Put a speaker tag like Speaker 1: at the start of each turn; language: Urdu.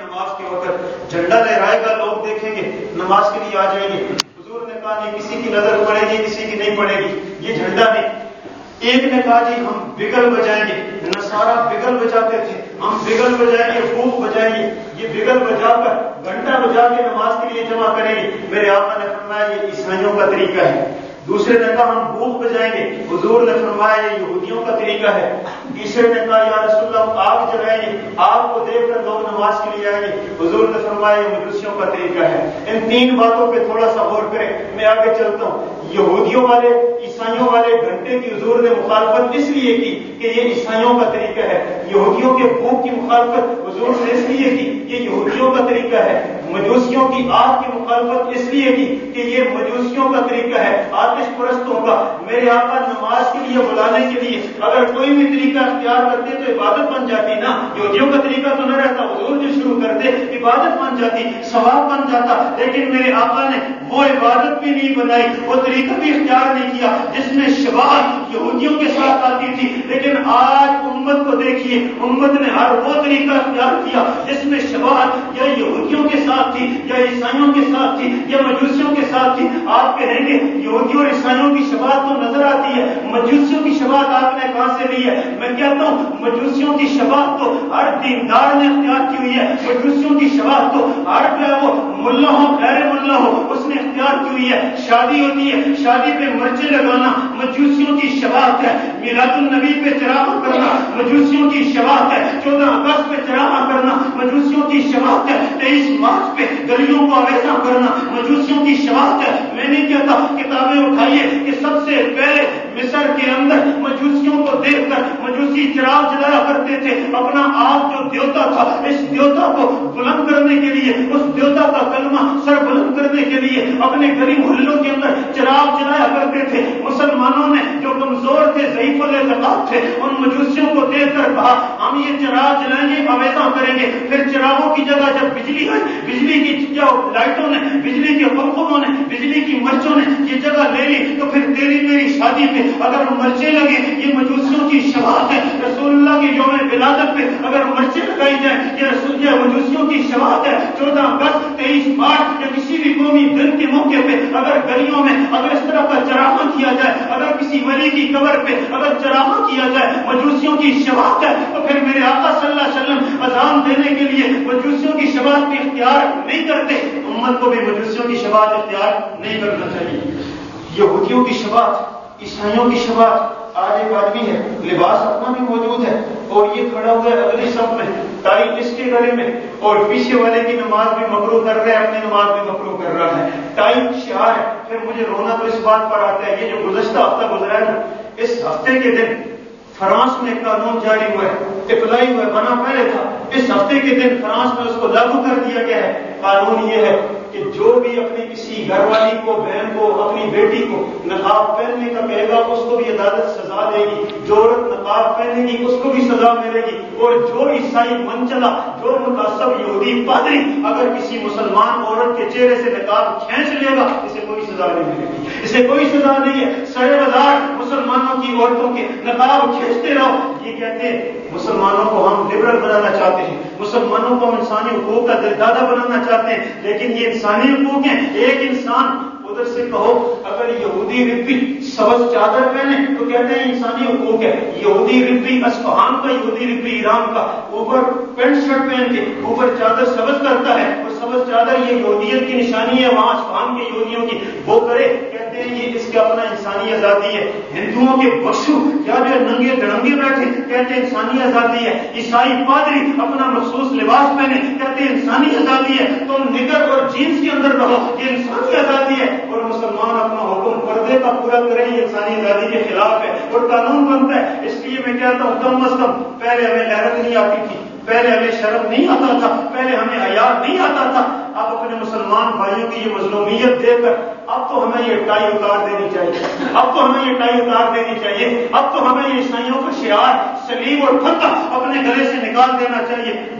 Speaker 1: نماز کے وقت جھنڈا لہرائے گا، لوگ دیکھیں گے، نماز کے لیے آ جائیں گے. حضور نے کہا نہیں، کسی کی نظر پڑے گی کسی کی نہیں پڑے گی، یہ جھنڈا نہیں. ایک نے کہا جی ہم بگل بجائیں گے، نصارہ بگل بجاتے تھے، ہم بگل بجائیں گے، بوق بجائیں گے. یہ بگل بجا کر گھنٹہ بجا کے نماز کے لیے جمع کریں گے. میرے آقا نے فرمایا یہ عیسائیوں کا طریقہ ہے. دوسرے نے کہا ہم بوق بجائیں گے، حضور نے فرمایا یہ یہودیوں کا طریقہ ہے. تیسرے نے کہا یا رسول اللہ آگ جلائیں گے، آگ کو دیکھ کر لوگ نماز کے لیے آئیں گے. حضور نے فرمایا یہ مجوسیوں کا طریقہ ہے. ان تین باتوں پہ تھوڑا سا غور کریں. میں آگے چلتا ہوں. یہودیوں والے عیسائیوں والے گھنٹے کی حضور نے مخالفت اس لیے کی کہ یہ عیسائیوں کا طریقہ ہے. یہودیوں کے بھوک کی مخالفت حضور نے اس لیے کی، یہ یہودیوں کا طریقہ ہے. مجوسیوں کی آگ کی مخالفت اس لیے کی کہ یہ مجوسیوں کا طریقہ ہے، آتش پرستوں کا. میرے آقا نماز کے لیے بلانے کے لیے اگر کوئی بھی طریقہ اختیار کرتے تو عبادت بن جاتی نا. یہودیوں کا طریقہ تو نہ رہتا، حضور جو شروع کرتے عبادت بن جاتی، ثواب بن جاتا. لیکن میرے آقا نے وہ عبادت بھی نہیں بنائی، وہ طریقہ بھی اختیار نہیں کیا جس میں شباہت یہودیوں کے ساتھ آتی تھی. لیکن آج امت کو دیکھیے، امت نے ہر وہ طریقہ اختیار کیا جس میں شباہت یا یہودیوں کے ساتھ تھی یا عیسائیوں کے ساتھ تھی یا مجوسیوں کے ساتھ تھی. آپ کہیں گے یہودیوں اور عیسائیوں کی شباہت تو نظر آتی ہے، مجوسیوں کی شباہت آپ نے کہاں سے لی ہے؟ میں کہتا ہوں مجوسیوں کی شباہت تو ہر دیندار نے اختیار کی ہوئی ہے. مجوسیوں کی شباہت تو ہر وہ ملا ہو غیر ملا ہو اس نے اختیار کی ہوئی ہے. شادی ہوتی ہے، شادی پہ مرچے لگانا مجوسیوں کی شباہت ہے. میلاد النبی پہ چراغ کرنا مجوسیوں کی شباہت ہے. 14 اگست پہ چراغ کرنا مجوسیوں کی شباہت ہے. 23 مارچ پہ گلیوں کو آویزاں کرنا مجوسیوں کی شباہت ہے. میں نہیں کہتا کتابیں اٹھائیے کہ سب سے پہلے مصر کے اندر مجوسیوں کو دیکھ کر مجوسی چراغ جلایا کرتے تھے. اپنا آپ جو دیوتا تھا اس دیوتا کو بلند کرنے کے لیے، اس دیوتا کا کلمہ سر بلند کرنے کے لیے اپنے گلی محلوں کے اندر چراغ جلایا کرتے تھے. مسلمانوں نے جو کمزور تھے، ضعیف الاعتقاد تھے، ان مجوسیوں کو دیکھ کر کہا ہم یہ چراغ جلائیں گے، آویزاں کریں گے. پھر چراغوں کی جگہ جب بجلی ہے، بجلی کی لائٹوں نے، بجلی کے پنکھوں نے، بجلی کی مرچوں نے یہ جگہ لے لی تو پھر تیری میری شادی پہ اگر مرچے لگے یہ مجوسیوں کی شباہت ہے. رسول اللہ کی یوم ولادت پہ اگر مرچے لگائی جائیں یہ مجوسیوں کی شباہت ہے. 14 اگست 23 مارچ یا کسی بھی قومی دن کے موقع پہ اگر گلیوں میں اگر اس طرح کا چراغاں کیا جائے، اگر کسی ولی کی قبر پہ اگر چراغاں کیا جائے مجوسیوں کی شباہت ہے. تو پھر میرے آقا صلی اللہ علیہ وسلم اذان دینے کے لیے مجوسیوں کی شباہت بھی اختیار نہیں کرتے. امت کو بھی مجوسیوں کی شباہت اختیار نہیں کرنا چاہیے. یہودیوں کی شباہت، عیسائیوں کی شباہت. آج ایک آدمی ہے، لباس اپنا بھی موجود ہے اور یہ کھڑا ہوا ہے اگلی صف میں، ٹائی اس کے گلے میں، اور پیچھے والے کی نماز بھی مکروہ کر رہا ہے، اپنی نماز بھی مکروہ کر رہا ہے. ٹائی شعار ہے. پھر مجھے رونا تو اس بات پر آتا ہے یہ جو گزشتہ ہفتہ گزرا ہے نا، اس ہفتے کے دن فرانس میں ایک قانون جاری ہوا ہے، اپلائی ہوا ہے، بنا پہلے تھا. اس ہفتے کے دن فرانس میں اس کو لاگو کر دیا گیا ہے. قانون یہ ہے کہ جو بھی اپنی کسی گھر والی کو، بہن کو، اپنی بیٹی کو نقاب پہننے کا کہے گا اس کو بھی عدالت سزا دے گی. جو عورت نقاب پہنے گی اس کو بھی سزا ملے گی. اور جو عیسائی من چلا، جو متعصب یہودی پادری اگر کسی مسلمان عورت کے چہرے سے نقاب کھینچ لے گا اسے کوئی سزا نہیں ملے گی، اسے کوئی سزا نہیں ہے. 1,500 مسلمانوں کی عورتوں کے نقاب کھینچتے رہو. یہ کہتے ہیں مسلمانوں کو ہم لبرل بنانا چاہتے ہیں، مسلمانوں کو ہم انسانی حقوق کا دلدادہ بنانا چاہتے ہیں. لیکن یہ انسانی حقوق ہیں. ایک انسان ادھر سے کہو اگر یہودی ربی سبز چادر پہنے تو کہتے ہیں انسانی حقوق ہے. یہودی ربی اصفہان کا، یہودی ربی ایران کا اوپر پینٹ شرٹ پہن کے اوپر چادر سبز کرتا ہے اور سبز چادر یہ یہودیت کی نشانی ہے وہاں اصفہان کے یہودیوں کی، وہ کرے کہتے ہیں یہ اس کا اپنا انسانی آزادی ہے. ہندوؤں کے بخشو یا جو ننگے دڑنگے بیٹھے کہتے ہیں انسانی آزادی ہے. عیسائی پادری اپنا مخصوص لباس پہنے کہتے ہیں انسانی آزادی ہے. تم نگر اور جینس کے اندر رہو یہ انسانی آزادی ہے. اور مسلمان اپنا حکم پردے کا پورا کریں یہ انسانی آزادی کے خلاف ہے اور قانون بنتا ہے. اس لیے میں کہتا ہوں کم از کم پہلے ہمیں غیرت نہیں آتی تھی، پہلے ہمیں شرم نہیں آتا تھا، پہلے ہمیں حیا نہیں آتا تھا. اب اپنے مسلمان بھائیوں کی یہ مظلومیت دیکھ کر اب تو ہمیں یہ ٹائی اتار دینی چاہیے، اب تو ہمیں یہ ٹائی اتار دینی چاہیے. اب تو ہمیں یہ عیسائیوں کا شعار صلیب اور پھندہ اپنے گلے سے نکال دینا چاہیے.